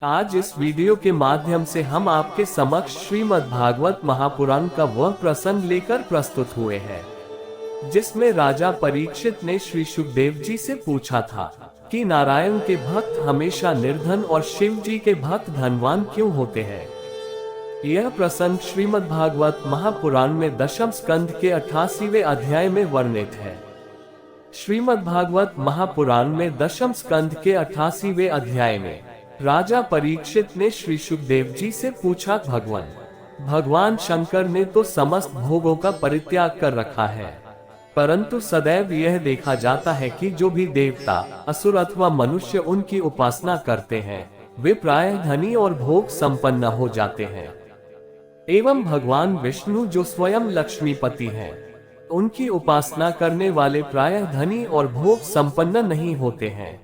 आज इस वीडियो के माध्यम से हम आपके समक्ष श्रीमद् भागवत महापुराण का वह प्रसंग लेकर प्रस्तुत हुए हैं जिसमें राजा परीक्षित ने श्री सुखदेव जी से पूछा था कि नारायण के भक्त हमेशा निर्धन और शिव जी के भक्त धनवान क्यों होते हैं। यह प्रसंग श्रीमद् भागवत महापुराण में दशम स्कंद के 88वें अध्याय में वर्णित है। श्रीमद् भागवत महापुराण में दशम स्कंद के 88वें अध्याय में राजा परीक्षित ने श्री सुखदेव जी से पूछा, भगवान शंकर ने तो समस्त भोगों का परित्याग कर रखा है, परंतु सदैव यह देखा जाता है कि जो भी देवता, असुर अथवा मनुष्य उनकी उपासना करते हैं वे प्रायः धनी और भोग संपन्न हो जाते हैं। एवं भगवान विष्णु जो स्वयं लक्ष्मीपति हैं, उनकी उपासना करने वाले प्रायः धनी और भोग संपन्न नहीं होते हैं,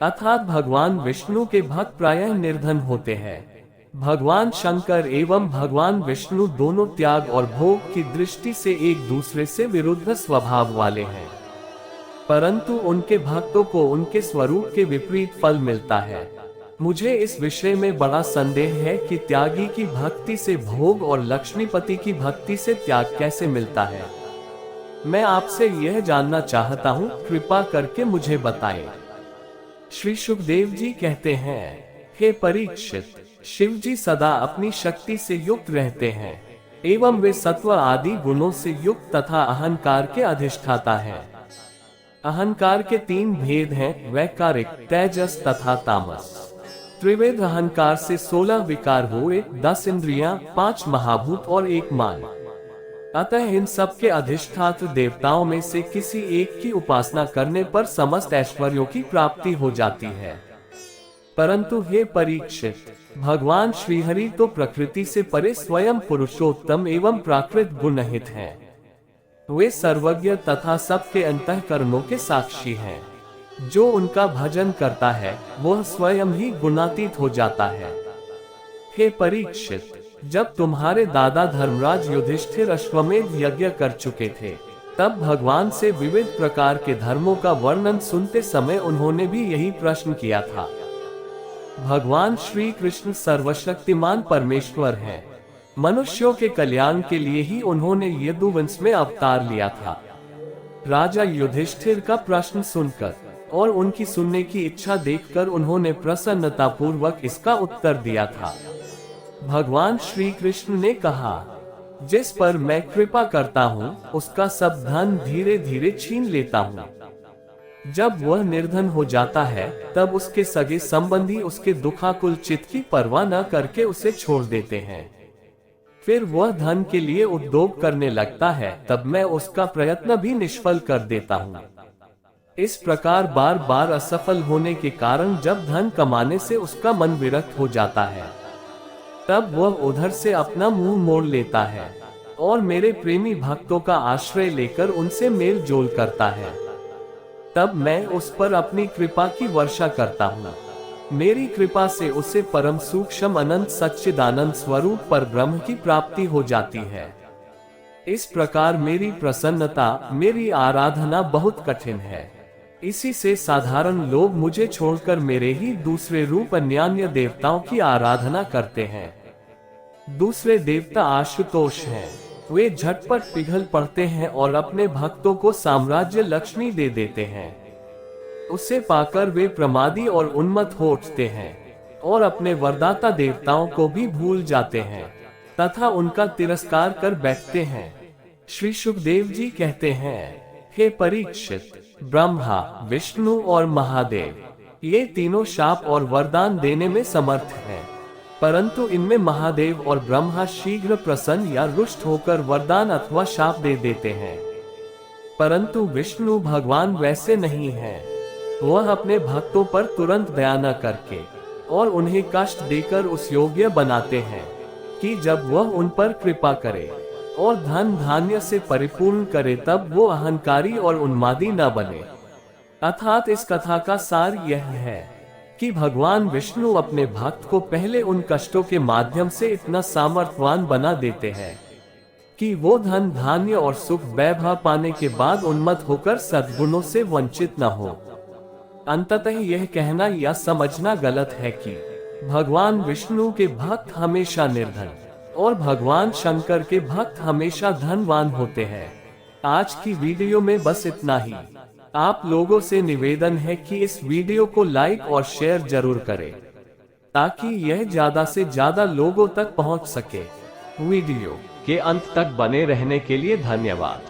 अर्थात भगवान विष्णु के भक्त प्रायः निर्धन होते हैं। भगवान शंकर एवं भगवान विष्णु दोनों त्याग और भोग की दृष्टि से एक दूसरे से विरुद्ध स्वभाव वाले हैं, परंतु उनके भक्तों को उनके स्वरूप के विपरीत फल मिलता है। मुझे इस विषय में बड़ा संदेह है कि त्यागी की भक्ति से भोग और लक्ष्मीपति की भक्ति से त्याग कैसे मिलता है। मैं आपसे यह जानना चाहता हूँ, कृपा करके मुझे बताएं। श्री सुखदेव जी कहते हैं, हे परीक्षित, शिव जी सदा अपनी शक्ति से युक्त रहते हैं एवं वे सत्व आदि गुणों से युक्त तथा अहंकार के अधिष्ठाता हैं। अहंकार के 3 भेद हैं, वैकारिक, तेजस तथा तामस। त्रिवेद अहंकार से 16 विकार हुए, 10 इंद्रियां, 5 महाभूत और 1 मान। अतः इन सब के अधिष्ठात्र देवताओं में से किसी एक की उपासना करने पर समस्त ऐश्वर्यों की प्राप्ति हो जाती है। परंतु हे परीक्षित, भगवान श्रीहरि तो प्रकृति से परे स्वयं पुरुषोत्तम एवं प्राकृत गुणहित हैं। वे सर्वज्ञ तथा सबके अंतःकरणों के साक्षी हैं। जो उनका भजन करता है वह स्वयं ही गुणातीत हो जाता है। हे परीक्षित, जब तुम्हारे दादा धर्मराज युधिष्ठिर अश्वमेध यज्ञ कर चुके थे, तब भगवान से विविध प्रकार के धर्मों का वर्णन सुनते समय उन्होंने भी यही प्रश्न किया था। भगवान श्री कृष्ण सर्वशक्तिमान परमेश्वर हैं। मनुष्यों के कल्याण के लिए ही उन्होंने यदुवंश में अवतार लिया था। राजा युधिष्ठिर का प्रश्न सुनकर और उनकी सुनने की इच्छा देखकर उन्होंने प्रसन्नतापूर्वक इसका उत्तर दिया था। भगवान श्री कृष्ण ने कहा, जिस पर मैं कृपा करता हूँ उसका सब धन धीरे धीरे छीन लेता हूँ। जब वह निर्धन हो जाता है तब उसके सगे संबंधी उसके दुखाकुल चित्त की परवाह न करके उसे छोड़ देते हैं। फिर वह धन के लिए उद्योग करने लगता है, तब मैं उसका प्रयत्न भी निष्फल कर देता हूँ। इस प्रकार बार बार असफल होने के कारण जब धन कमाने से उसका मन विरक्त हो जाता है, तब वह उधर से अपना मुंह मोड़ लेता है और मेरे प्रेमी भक्तों का आश्रय लेकर उनसे मेल जोल करता है। तब मैं उस पर अपनी कृपा की वर्षा करता हूँ। मेरी कृपा से उसे परम सूक्ष्म अनंत सच्चिदानंद स्वरूप पर ब्रह्म की प्राप्ति हो जाती है। इस प्रकार मेरी प्रसन्नता, मेरी आराधना बहुत कठिन है। इसी से साधारण लोग मुझे छोड़कर मेरे ही दूसरे रूप अन्यान्य देवताओं की आराधना करते हैं। दूसरे देवता आशुतोष हैं। वे झटपट पिघल पड़ते हैं और अपने भक्तों को साम्राज्य लक्ष्मी दे देते हैं। उसे पाकर वे प्रमादी और उन्मत्त हो उठते हैं और अपने वरदाता देवताओं को भी भूल जाते हैं तथा उनका तिरस्कार कर बैठते हैं। श्री सुखदेव जी कहते हैं, हे परीक्षित, ब्रह्मा, विष्णु और महादेव ये तीनों शाप और वरदान देने में समर्थ हैं, परंतु इनमें महादेव और ब्रह्मा शीघ्र प्रसन्न या रुष्ट होकर वरदान अथवा शाप दे देते हैं, परंतु विष्णु भगवान वैसे नहीं हैं। वह अपने भक्तों पर तुरंत दया न करके और उन्हें कष्ट देकर उस योग्य बनाते हैं कि जब वह उन पर कृपा करे और धन धान्य से परिपूर्ण करे तब वो अहंकारी और उन्मादी न बने। अर्थात इस कथा का सार यह है कि भगवान विष्णु अपने भक्त को पहले उन कष्टों के माध्यम से इतना सामर्थ्यवान बना देते हैं कि वो धन धान्य और सुख वैभव पाने के बाद उन्मत्त होकर सद्गुणों से वंचित न हो। अंततः यह कहना या समझना गलत है कि भगवान विष्णु के भक्त हमेशा निर्धन और भगवान शंकर के भक्त हमेशा धनवान होते हैं। आज की वीडियो में बस इतना ही। आप लोगों से निवेदन है कि इस वीडियो को लाइक और शेयर जरूर करें ताकि यह ज्यादा से ज्यादा लोगों तक पहुंच सके। वीडियो के अंत तक बने रहने के लिए धन्यवाद।